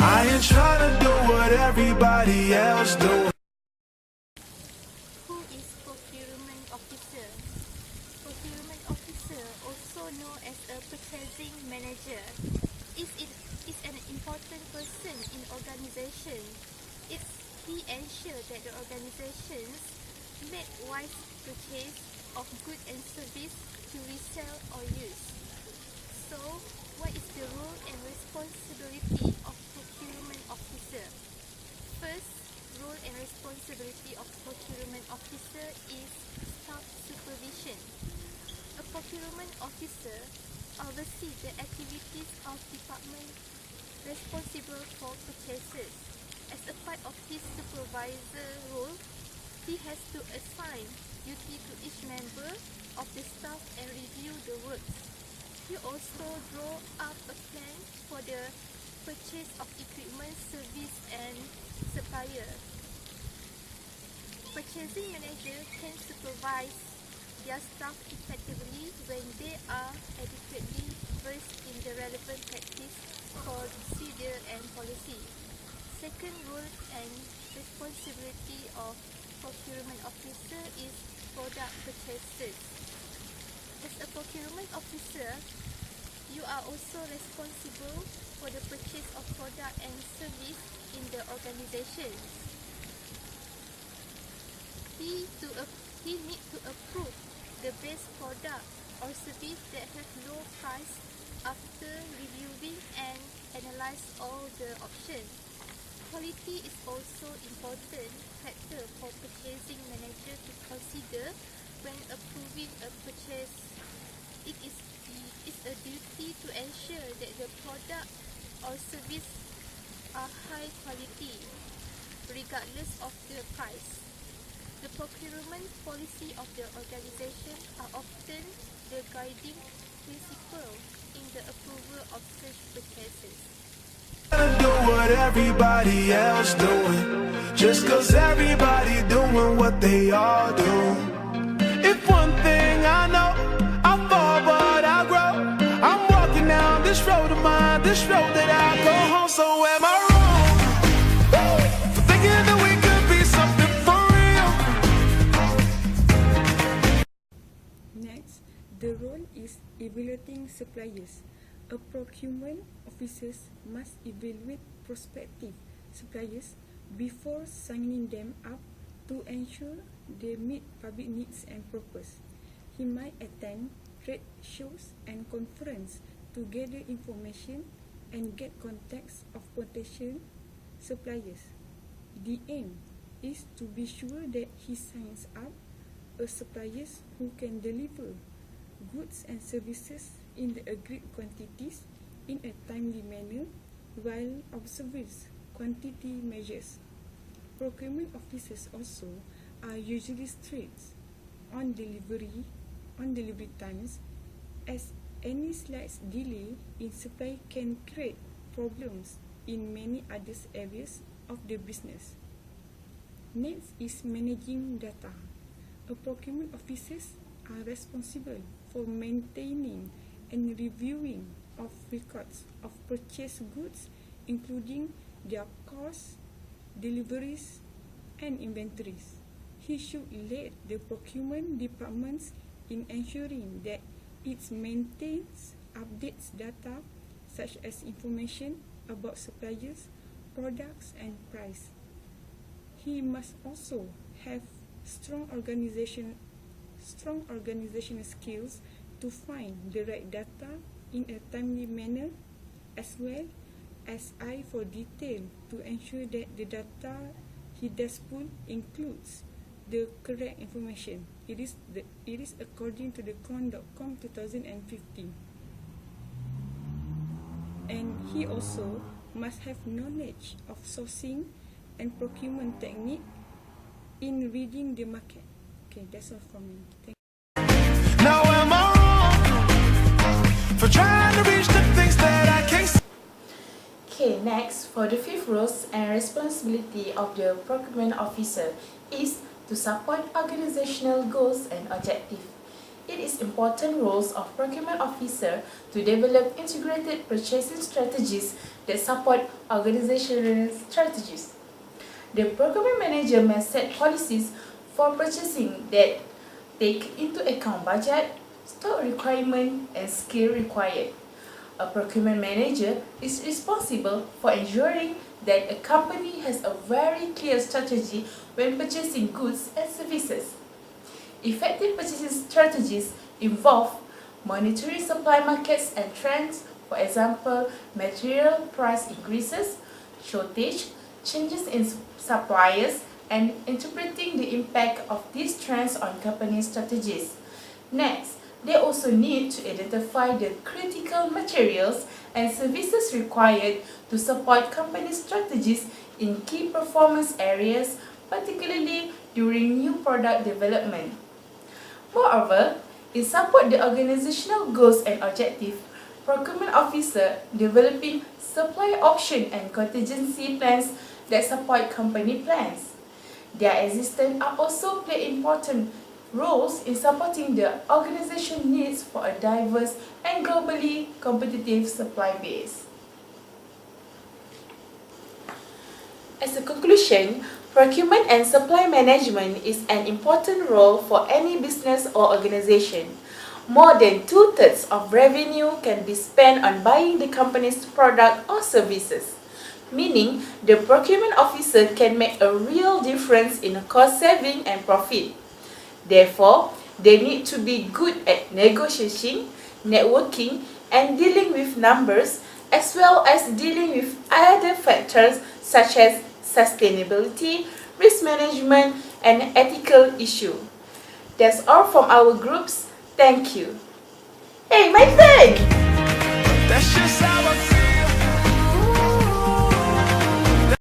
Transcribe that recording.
I ain't trying to do what everybody else doing. Who is procurement officer? Procurement officer, also known as a purchasing manager, is an important person in organization. He ensures that the organizations make wise purchase of goods and service to resell or use. So, what is the role and responsibility of procurement officer? First, role and responsibility of procurement officer is staff supervision. A procurement officer oversees the activities of department responsible for purchases. As a part of his supervisor role, he has to assign duty to each member of the staff and review the works. He also draw up a plan for the purchase of equipment, service and supplier. Purchasing manager can supervise their staff effectively when they are adequately versed in the relevant practice, procedure and policy. Second role and responsibility of procurement officer is product purchases. As a procurement officer, you are also responsible for the purchase of product and service in the organization. He needs to approve the best product or service that have low price after reviewing and analyze all the options. Quality is also important factor for purchasing manager to consider when approving a purchase. It is a duty to ensure that the product or service are high quality, regardless of the price. The procurement policy of the organization are often the guiding principle in the approval of such purchases. Do what everybody else doing, just cause everybody doing what they all do. If one thing I know, I fall but I grow. I'm walking down this road of mine, this road that I go home. So am I wrong for thinking that we could be something for real? Next, the role is evaluating suppliers. A procurement officer must evaluate prospective suppliers before signing them up to ensure they meet public needs and purpose. He might attend trade shows and conferences to gather information and get contacts of potential suppliers. The aim is to be sure that he signs up a suppliers who can deliver goods and services in the agreed quantities in a timely manner while observing quantity measures. Procurement officers also are usually strict on delivery times, as any slight delay in supply can create problems in many other areas of the business. Next is managing data. A procurement officers are responsible for maintaining and reviewing of records of purchased goods, including their costs, deliveries, and inventories. He should lead the procurement departments in ensuring that it maintains, updates data such as information about suppliers, products, and price. He must also have strong organizational skills to find the right data in a timely manner, as well as eye for detail to ensure that the data he does pull includes the correct information. It is according to the Cron.com 2015. And he also must have knowledge of sourcing and procurement technique in reading the market. Okay, that's all from me. Thank you. Now am I wrong for trying to reach the things that I can't see? Okay, next, for the fifth roles and responsibility of the procurement officer is to support organizational goals and objectives. It is important roles of procurement officer to develop integrated purchasing strategies that support organizational strategies. The procurement manager may set policies for purchasing that take into account budget, stock requirement, and skill required. A procurement manager is responsible for ensuring that a company has a very clear strategy when purchasing goods and services. Effective purchasing strategies involve monitoring supply markets and trends, for example, material price increases, shortage, changes in suppliers, and interpreting the impact of these trends on company strategies. Next, they also need to identify the critical materials and services required to support company strategies in key performance areas, particularly during new product development. Moreover, in support the organizational goals and objectives, procurement officer developing supply option and contingency plans that support company plans. Their existence are also play important roles in supporting the organization needs for a diverse and globally competitive supply base. As a conclusion, procurement and supply management is an important role for any business or organization. More than 2/3 of revenue can be spent on buying the company's product or services, meaning the procurement officer can make a real difference in cost saving and profit. Therefore, they need to be good at negotiation, networking, and dealing with numbers, as well as dealing with other factors such as sustainability, risk management, and ethical issue. That's all from our groups. Thank you. Hey, my friend! That's just how I feel.